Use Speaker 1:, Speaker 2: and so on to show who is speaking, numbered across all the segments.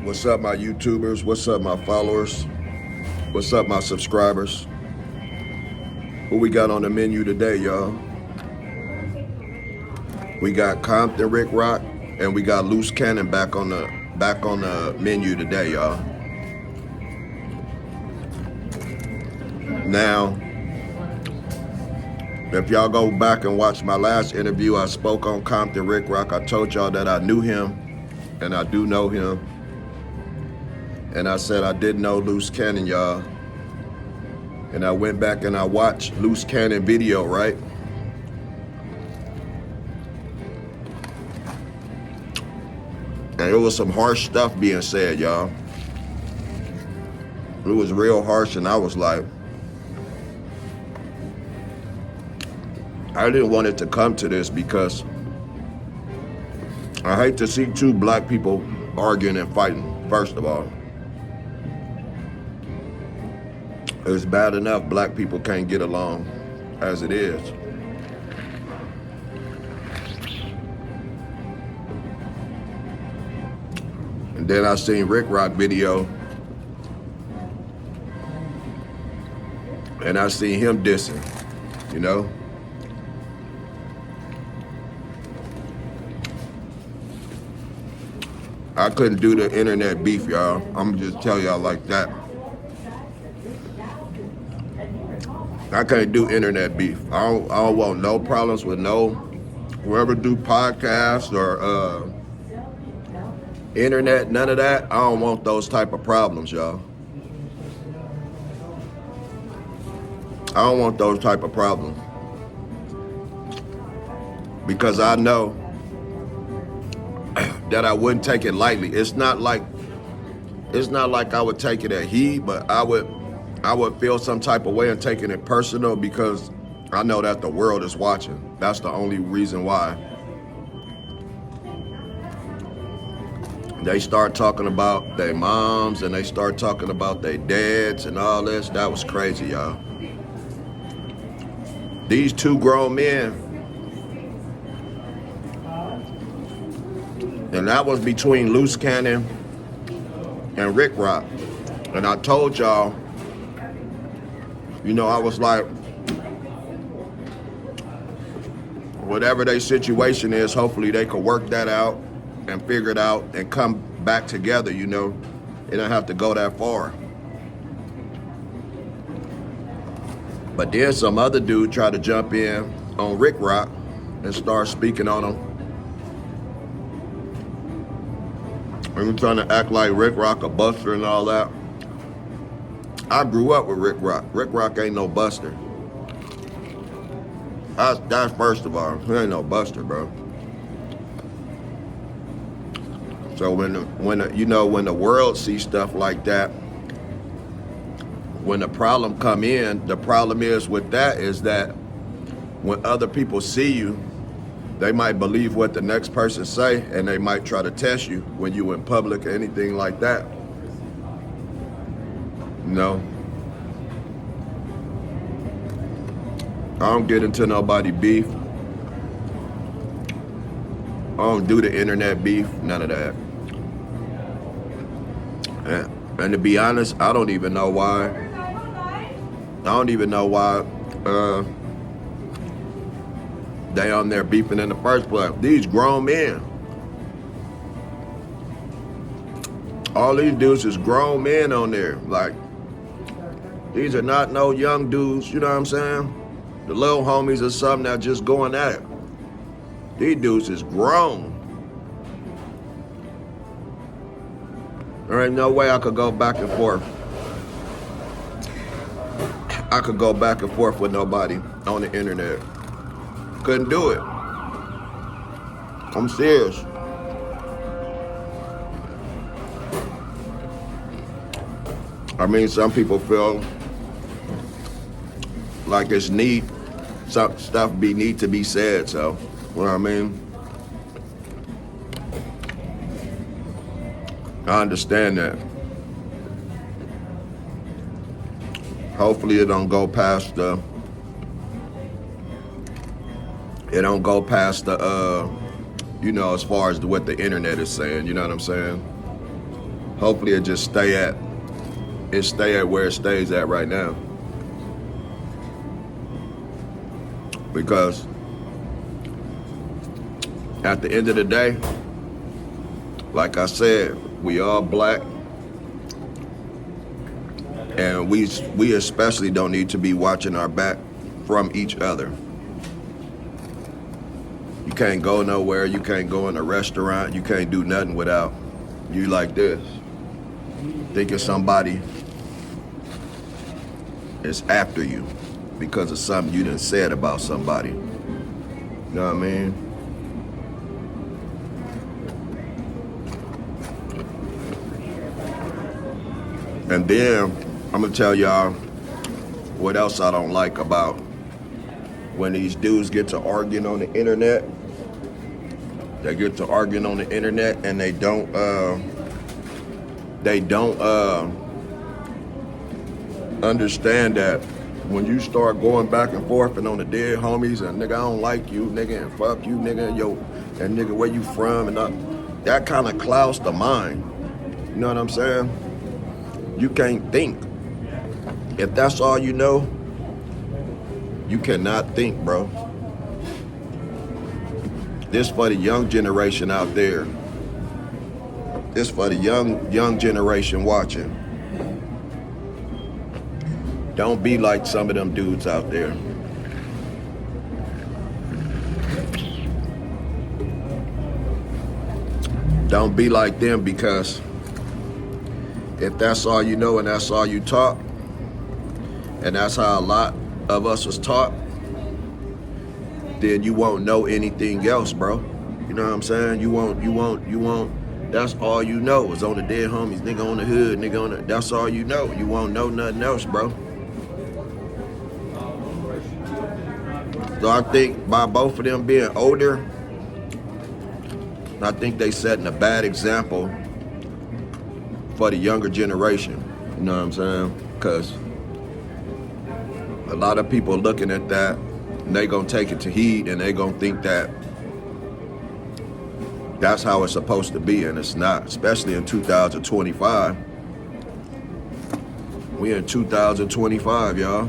Speaker 1: What's up, my YouTubers? What's up, my followers? What's up, my subscribers? Who we got on the menu today, y'all? We got Compton Rick Rock and we got Loose Cannon back on the menu today, y'all. Now, if y'all go back and watch my last interview, I spoke on Compton Rick Rock. I told y'all that I knew him, and I do know him. And I said I didn't know Loose Cannon, y'all. And I went back and I watched Loose Cannon video, right? And it was some harsh stuff being said, y'all. It was real harsh, and I was like, I didn't want it to come to this because I hate to see two black people arguing and fighting, first of all. It's bad enough black people can't get along as it is. And then I seen Rick Rock video, and I seen him dissing, you know? I couldn't do the internet beef, y'all. I'm gonna just tell y'all like that. I can't do internet beef. I don't want no problems with whoever do podcasts or internet, none of that. I don't want those type of problems, y'all. I don't want those type of problems. Because I know that I wouldn't take it lightly. It's not like I would take it at heed, but I would feel some type of way and taking it personal because I know that the world is watching. That's the only reason why. They start talking about their moms and they start talking about their dads and all this. That was crazy, y'all. These two grown men, and that was between Loose Cannon and Rick Rock. And I told y'all, you know, I was like, whatever their situation is, hopefully they could work that out and figure it out and come back together, you know. It don't have to go that far. But then some other dude tried to jump in on Rick Rock and start speaking on him. And we're trying to act like Rick Rock a buster and all that. I grew up with Rick Rock. Rick Rock ain't no buster. That's first of all, he ain't no buster, bro. So when the world sees stuff like that, when the problem come in, the problem is with that is that when other people see you, they might believe what the next person say, and they might try to test you when you in public or anything like that. No. I don't get into nobody beef. I don't do the internet beef, none of that. And to be honest, I don't even know why they on there beefing in the first place. These grown men. All these dudes is grown men on there. Like, these are not no young dudes, you know what I'm saying? The little homies or something that just going at it. These dudes is grown. There ain't no way I could go back and forth. I could go back and forth with nobody on the internet. Couldn't do it. I'm serious. I mean, some people feel like it's some stuff need to be said, so, you know what I mean? I understand that. Hopefully it don't go past the you know, as far as what the internet is saying, you know what I'm saying? Hopefully it just stay at where it stays at right now. Because at the end of the day, like I said, we all black, and we especially don't need to be watching our back from each other. You can't go nowhere, you can't go in a restaurant, you can't do nothing without you like this, thinking somebody is after you because of something you done said about somebody. You know what I mean? And then I'm gonna tell y'all what else I don't like about when these dudes get to arguing on the internet. They get to arguing on the internet and they don't understand that when you start going back and forth and on the dead homies and nigga, I don't like you, nigga, and fuck you, nigga, yo, and nigga, where you from, and that kind of clouds the mind. You know what I'm saying? You can't think. If that's all you know, you cannot think, bro. This for the young generation out there. This for the young generation watching. Don't be like some of them dudes out there. Don't be like them, because if that's all you know and that's all you taught, and that's how a lot of us was taught, then you won't know anything else, bro. You know what I'm saying? You won't. That's all you know is on the dead homies, nigga on the hood, nigga on the, that's all you know. You won't know nothing else, bro. So I think by both of them being older, I think they setting a bad example for the younger generation. You know what I'm saying? Because a lot of people looking at that, and they gonna take it to heed, and they gonna think that that's how it's supposed to be, and it's not, especially in 2025. We in 2025, y'all.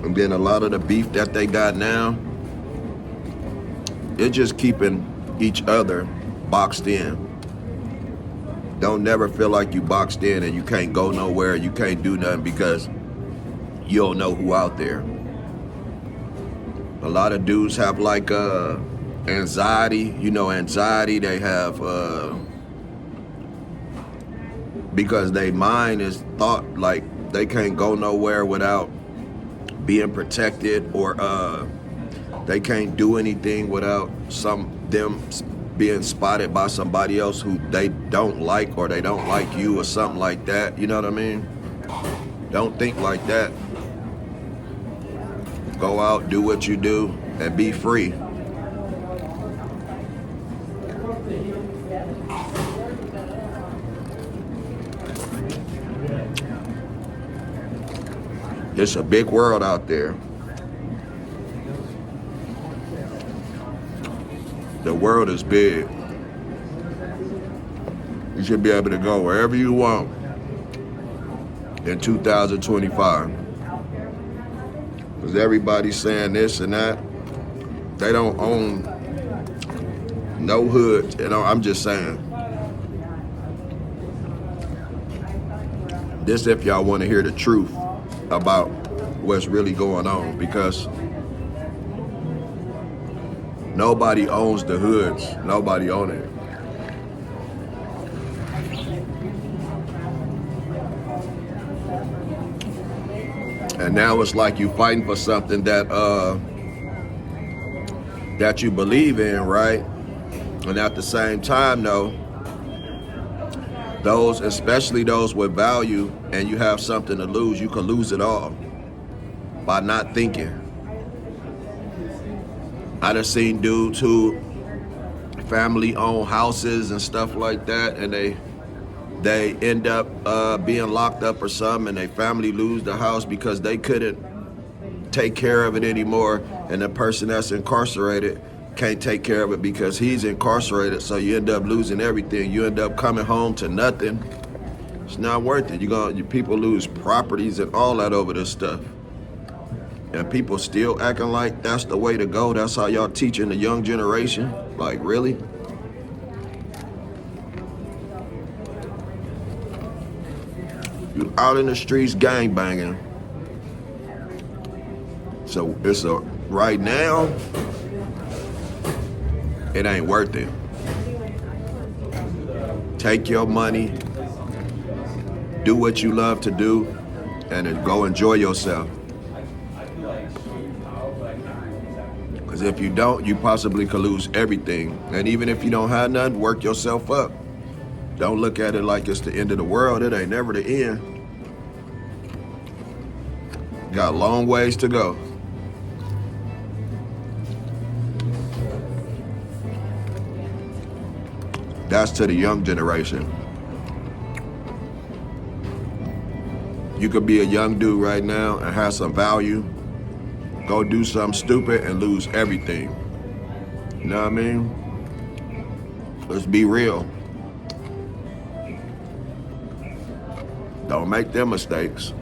Speaker 1: And then a lot of the beef that they got now, they're just keeping each other boxed in. Don't never feel like you boxed in and you can't go nowhere, you can't do nothing because you don't know who out there. A lot of dudes have like anxiety, anxiety they have because their mind is thought like they can't go nowhere without being protected, or they can't do anything without them being spotted by somebody else who they don't like, or they don't like you or something like that. You know what I mean? Don't think like that. Go out, do what you do, and be free. It's a big world out there. The world is big. You should be able to go wherever you want in 2025. Because everybody's saying this and that. They don't own no hoods. I'm just saying. This if y'all want to hear the truth about what's really going on, because nobody owns the hoods. Nobody owns it. And now it's like you fighting for something that that you believe in, right? And at the same time, though, those, especially those with value, and you have something to lose, you can lose it all by not thinking. I done seen dudes who family own houses and stuff like that, and they end up being locked up or something, and their family lose the house because they couldn't take care of it anymore, and the person that's incarcerated can't take care of it because he's incarcerated, so you end up losing everything. You end up coming home to nothing. It's not worth it. People lose properties and all that over this stuff. And people still acting like that's the way to go. That's how y'all teaching the young generation. Like, really? You out in the streets gang banging. So right now, it ain't worth it. Take your money, do what you love to do, and then go enjoy yourself. Because if you don't, you possibly could lose everything. And even if you don't have nothing, work yourself up. Don't look at it like it's the end of the world. It ain't never the end. Got long ways to go. That's to the young generation. You could be a young dude right now and have some value. Go do something stupid and lose everything. You know what I mean? Let's be real. Don't make them mistakes.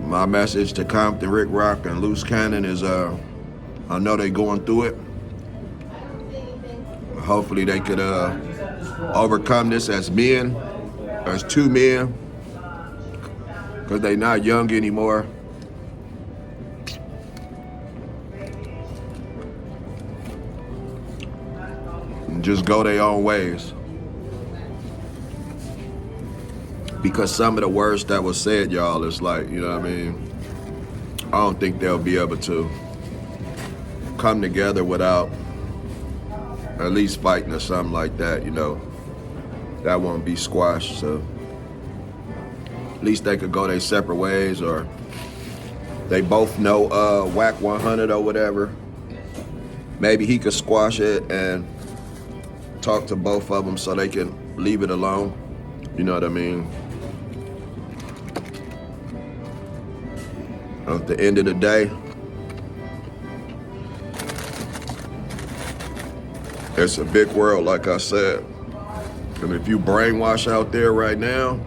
Speaker 1: My message to Compton, Rick Rock, and Loose Cannon is, I know they're going through it. Hopefully they could overcome this as men, as two men, because they're not young anymore. And just go their own ways. Because some of the words that was said, y'all, is like, you know what I mean? I don't think they'll be able to come together without at least fighting or something like that, you know. That won't be squashed, so at least they could go their separate ways, or they both know whack 100 or whatever. Maybe he could squash it and talk to both of them so they can leave it alone. You know what I mean? At the end of the day, it's a big world, like I said. And if you brainwash out there right now,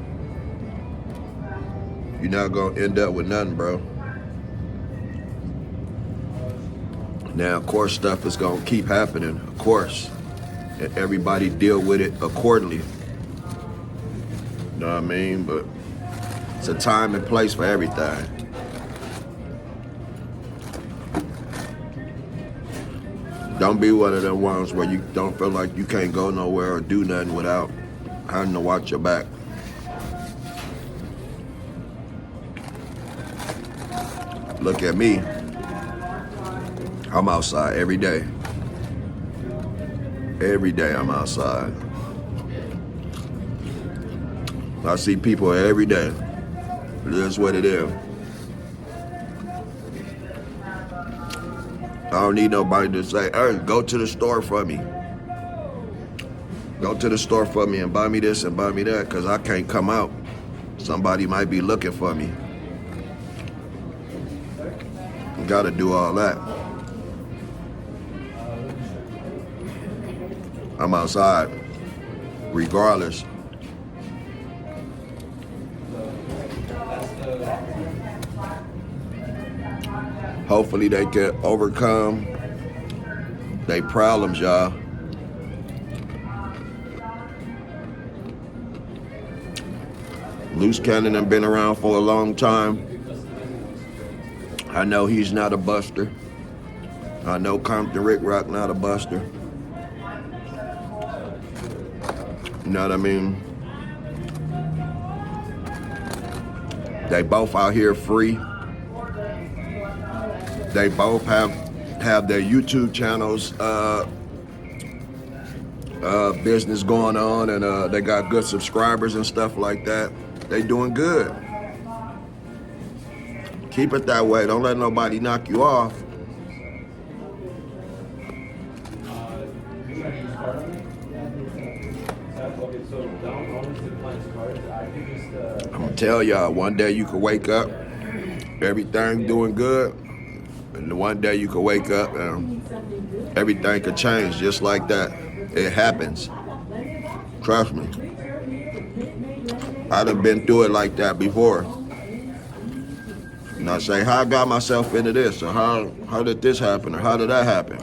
Speaker 1: you're not gonna end up with nothing, bro. Now, of course, stuff is gonna keep happening, of course. And everybody deal with it accordingly. You know what I mean? But it's a time and place for everything. Don't be one of them ones where you don't feel like you can't go nowhere or do nothing without having to watch your back. Look at me. I'm outside every day. Every day I'm outside. I see people every day. It is what it is. I don't need nobody to say, hey, go to the store for me. Go to the store for me and buy me this and buy me that, because I can't come out. Somebody might be looking for me. You gotta do all that. I'm outside, regardless. Hopefully they can overcome their problems, y'all. Loose Cannon has been around for a long time. I know he's not a buster. I know Compton Rick Rock not a buster. You know what I mean? They both out here free. They both have their YouTube channels, business going on, and they got good subscribers and stuff like that. They doing good. Keep it that way. Don't let nobody knock you off.
Speaker 2: Okay, so down
Speaker 1: I'm gonna tell y'all, one day you can wake up, everything doing good, and one day you can wake up and everything could change just like that. It happens. Trust me. I done been through it like that before. And I say, how I got myself into this, or how did this happen, or how did that happen?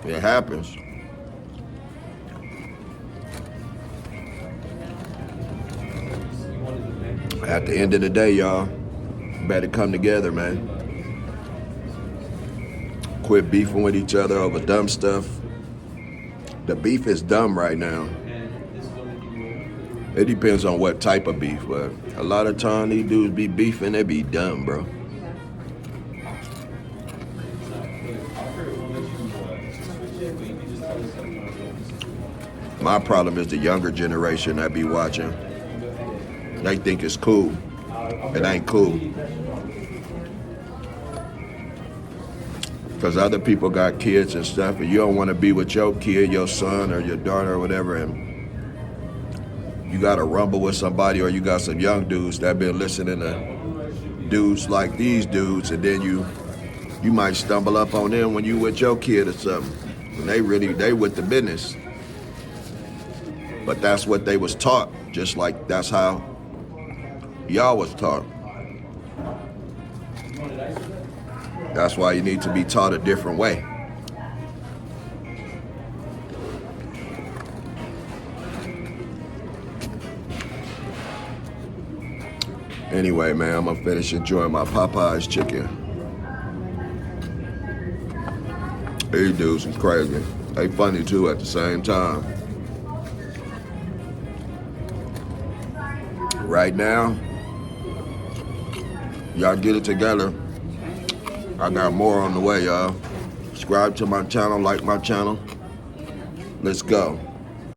Speaker 1: It happens. At the end of the day, y'all, better come together, man. Quit beefing with each other over dumb stuff. The beef is dumb right now. It depends on what type of beef, but a lot of times these dudes be beefing, they be dumb, bro. My problem is the younger generation that be watching. They think it's cool. It ain't cool. Because other people got kids and stuff, and you don't want to be with your kid, your son, or your daughter, or whatever, and you got to rumble with somebody, or you got some young dudes that been listening to dudes like these dudes, and then you might stumble up on them when you with your kid or something. And they with the business. But that's what they was taught, just like that's how y'all was taught. That's why you need to be taught a different way. Anyway, man, I'm gonna finish enjoying my Popeye's chicken. These dudes is crazy. They funny too at the same time. Right now, y'all get it together. I got more on the way, y'all. Subscribe to my channel, like my channel. Let's go.